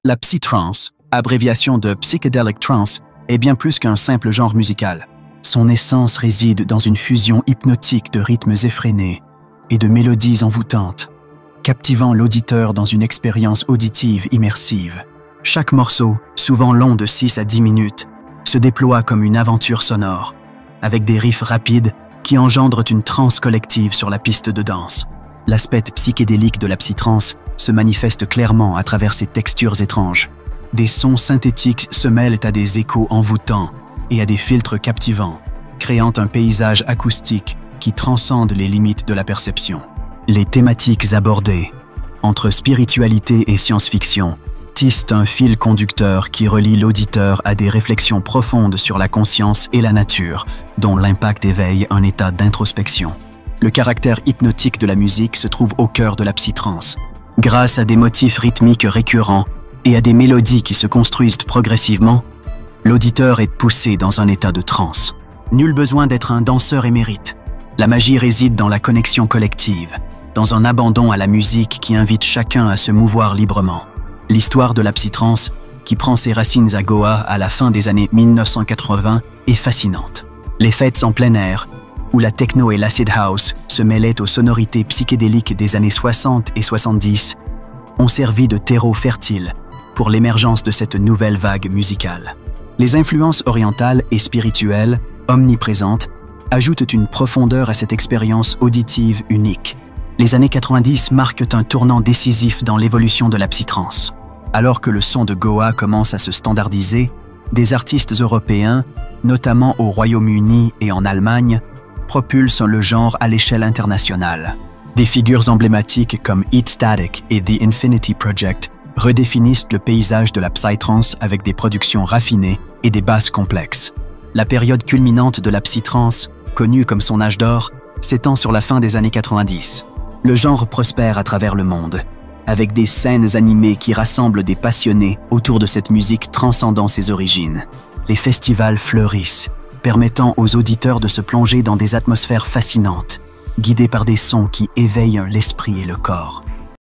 La psytrance, abréviation de psychedelic trance, est bien plus qu'un simple genre musical. Son essence réside dans une fusion hypnotique de rythmes effrénés et de mélodies envoûtantes, captivant l'auditeur dans une expérience auditive immersive. Chaque morceau, souvent long de 6 à 10 minutes, se déploie comme une aventure sonore, avec des riffs rapides qui engendrent une transe collective sur la piste de danse. L'aspect psychédélique de la psytrance se manifeste clairement à travers ses textures étranges. Des sons synthétiques se mêlent à des échos envoûtants et à des filtres captivants, créant un paysage acoustique qui transcende les limites de la perception. Les thématiques abordées, entre spiritualité et science-fiction, tissent un fil conducteur qui relie l'auditeur à des réflexions profondes sur la conscience et la nature, dont l'impact éveille un état d'introspection. Le caractère hypnotique de la musique se trouve au cœur de la psytrance, grâce à des motifs rythmiques récurrents et à des mélodies qui se construisent progressivement. L'auditeur est poussé dans un état de transe. Nul besoin d'être un danseur émérite. La magie réside dans la connexion collective, dans un abandon à la musique qui invite chacun à se mouvoir librement. L'histoire de la psytrance, qui prend ses racines à Goa à la fin des années 1980, est fascinante. Les fêtes en plein air, où la techno et l'acid house se mêlaient aux sonorités psychédéliques des années 60 et 70, ont servi de terreau fertile pour l'émergence de cette nouvelle vague musicale. Les influences orientales et spirituelles, omniprésentes, ajoutent une profondeur à cette expérience auditive unique. Les années 90 marquent un tournant décisif dans l'évolution de la psytrance. Alors que le son de Goa commence à se standardiser, des artistes européens, notamment au Royaume-Uni et en Allemagne, propulsent le genre à l'échelle internationale. Des figures emblématiques comme Eat Static et The Infinity Project redéfinissent le paysage de la psytrance avec des productions raffinées et des basses complexes. La période culminante de la psytrance, connue comme son âge d'or, s'étend sur la fin des années 90. Le genre prospère à travers le monde, avec des scènes animées qui rassemblent des passionnés autour de cette musique transcendant ses origines. Les festivals fleurissent, permettant aux auditeurs de se plonger dans des atmosphères fascinantes, guidés par des sons qui éveillent l'esprit et le corps.